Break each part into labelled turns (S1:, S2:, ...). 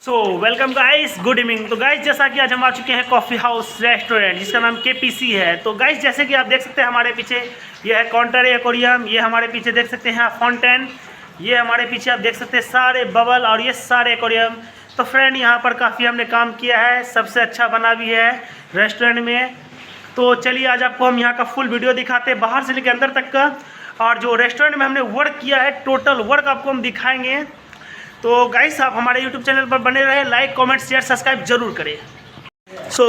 S1: Welcome guys, good evening. तो guys जैसा कि आज हम आ चुके हैं कॉफ़ी हाउस रेस्टोरेंट जिसका नाम केपीसी है। तो गाइस जैसे कि आप देख सकते हैं हमारे पीछे ये है काउंटर एक्वेरियम, ये हमारे पीछे देख सकते हैं फाउंटेन, ये हमारे पीछे आप देख सकते हैं सारे बबल और ये सारे एक्वेरियम। तो फ्रेंड यहाँ पर काफ़ी हमने काम किया है, सबसे अच्छा बना भी है रेस्टोरेंट में। तो चलिए आज आपको हम यहाँ का फुल वीडियो दिखाते हैं बाहर से लेकर अंदर तक का, और जो रेस्टोरेंट में हमने वर्क किया है टोटल वर्क आपको हम दिखाएँगे। तो गाइस आप हमारे YouTube चैनल पर बने रहे, लाइक कमेंट शेयर सब्सक्राइब जरूर करें।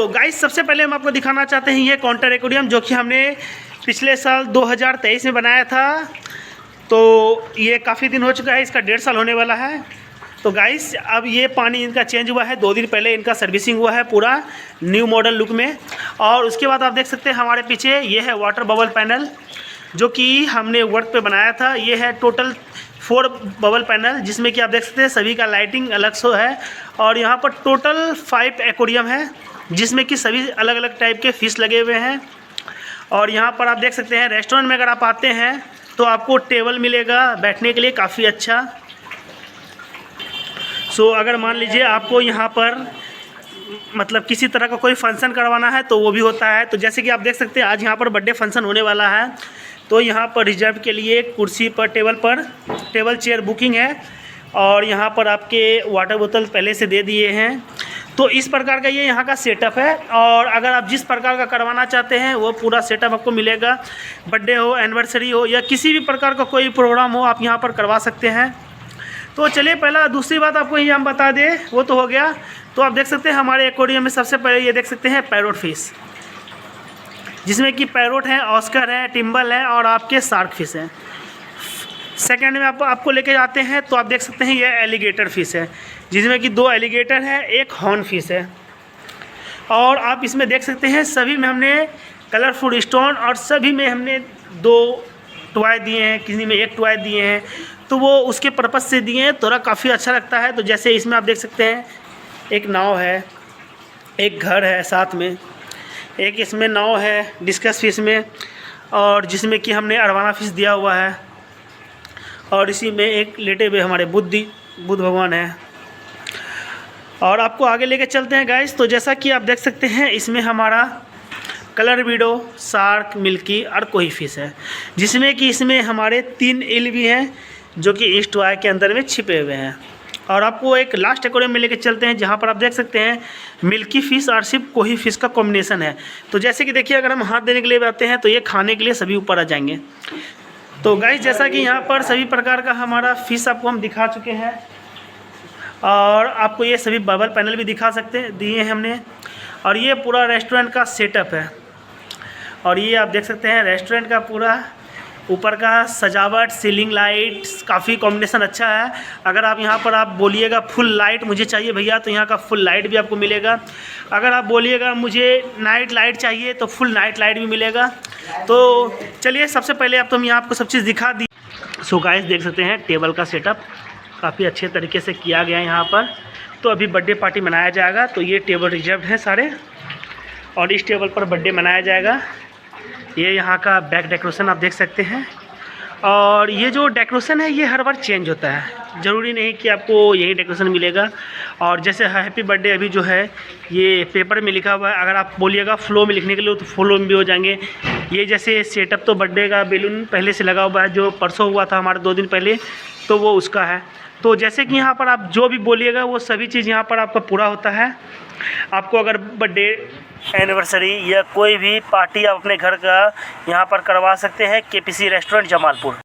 S1: गाइस सबसे पहले हम आपको दिखाना चाहते हैं ये काउंटर एक्वेरियम जो कि हमने पिछले साल 2023 में बनाया था। तो ये काफ़ी दिन हो चुका है, इसका 1.5 साल होने वाला है। तो गाइस अब ये पानी इनका चेंज हुआ है, 2 दिन पहले इनका सर्विसिंग हुआ है पूरा न्यू मॉडल लुक में। और उसके बाद आप देख सकते हैं हमारे पीछे ये है वाटर बबल पैनल जो कि हमने वर्क पे बनाया था। ये है टोटल 4 बबल पैनल जिसमें कि आप देख सकते हैं सभी का लाइटिंग अलग से है। और यहाँ पर टोटल 5 एक्वेरियम है जिसमें कि सभी अलग अलग टाइप के फिश लगे हुए हैं। और यहाँ पर आप देख सकते हैं रेस्टोरेंट में अगर आप आते हैं तो आपको टेबल मिलेगा बैठने के लिए काफ़ी अच्छा। अगर मान लीजिए आपको यहाँ पर मतलब किसी तरह का कोई फंक्शन करवाना है तो वो भी होता है। तो जैसे कि आप देख सकते हैं आज यहाँ पर बर्थडे फंक्शन होने वाला है, तो यहाँ पर रिजर्व के लिए कुर्सी पर टेबल चेयर बुकिंग है। और यहाँ पर आपके वाटर बोतल पहले से दे दिए हैं। तो इस प्रकार का ये यहाँ का सेटअप है। और अगर आप जिस प्रकार का करवाना चाहते हैं वो पूरा सेटअप आपको मिलेगा। बर्थडे हो, एनिवर्सरी हो या किसी भी प्रकार का कोई प्रोग्राम हो आप यहाँ पर करवा सकते हैं। तो चलिए पहला दूसरी बात आपको ये हम बता दें, वो तो हो गया। तो आप देख सकते हैं हमारे एक्वेरियम में सबसे पहले ये देख सकते हैं पैरोट फिश, जिसमें कि पैरोट है, ऑस्कर है, टिम्बल है और आपके शार्क फिश हैं। सेकंड में आपको लेके जाते हैं तो आप देख सकते हैं ये एलिगेटर फिश है जिसमें कि 2 एलिगेटर है, एक हॉर्न फिश है। और आप इसमें देख सकते हैं सभी में हमने कलरफुल स्टोन और सभी में हमने 2 टॉय दिए हैं, किसी में 1 टॉय दिए हैं। तो वो उसके पर्पज़ से दिए हैं, थोड़ा काफ़ी अच्छा लगता है। तो जैसे इसमें आप देख सकते हैं एक नाव है, एक घर है, साथ में एक इसमें नाव है डिस्कस फिश में, और जिसमें कि हमने अरवाना फिश दिया हुआ है। और इसी में एक लेटे हुए हमारे बुद्ध भगवान है। और आपको आगे लेके चलते हैं गाइस। तो जैसा कि आप देख सकते हैं इसमें हमारा कलर वीडो, शार्क, मिल्की और कोई फिश है, जिसमें कि इसमें हमारे 3 ईल भी हैं जो कि इस टॉय के अंदर में छिपे हुए हैं। और आपको एक लास्ट एक्वेरियम में लेके चलते हैं जहाँ पर आप देख सकते हैं मिल्की फ़िश और सिर्फ कोई फिश का कॉम्बिनेशन है। तो जैसे कि देखिए अगर हम हाथ देने के लिए आते हैं तो ये खाने के लिए सभी ऊपर आ जाएंगे। तो गाइस जैसा कि यहाँ पर सभी प्रकार का हमारा फ़िश आपको हम दिखा चुके हैं, और आपको ये सभी बबल पैनल भी दिए हैं हमने। और ये पूरा रेस्टोरेंट का सेटअप है। और ये आप देख सकते हैं रेस्टोरेंट का पूरा ऊपर का सजावट, सीलिंग लाइट काफ़ी कॉम्बिनेशन अच्छा है। अगर आप यहाँ पर आप बोलिएगा फुल लाइट मुझे चाहिए भैया तो यहाँ का फुल लाइट भी आपको मिलेगा। अगर आप बोलिएगा मुझे नाइट लाइट चाहिए तो फुल नाइट लाइट भी मिलेगा। तो चलिए सबसे पहले अब तो हम यहाँ आपको सब चीज़ दिखा दी। गाइस देख सकते हैं टेबल का सेटअप काफ़ी अच्छे तरीके से किया गया है यहाँ पर। तो अभी बर्थडे पार्टी मनाया जाएगा, तो ये टेबल रिजर्व है सारे, और इस टेबल पर बर्थडे मनाया जाएगा। ये यहाँ का बैक डेकोरेशन आप देख सकते हैं। और ये जो डेकोरेशन है ये हर बार चेंज होता है, ज़रूरी नहीं कि आपको यही डेकोरेशन मिलेगा। और जैसे हैप्पी बर्थडे अभी जो है ये पेपर में लिखा हुआ है, अगर आप बोलिएगा फ्लो में लिखने के लिए तो फ्लो में भी हो जाएंगे। ये जैसे सेटअप तो बर्थडे का बैलून पहले से लगा हुआ है जो परसों हुआ था हमारे 2 दिन पहले, तो वो उसका है। तो जैसे कि यहाँ पर आप जो भी बोलिएगा वो सभी चीज़ यहाँ पर आपका पूरा होता है। आपको अगर बर्थडे, एनिवर्सरी या कोई भी पार्टी आप अपने घर का यहाँ पर करवा सकते हैं केपीसी रेस्टोरेंट जमालपुर।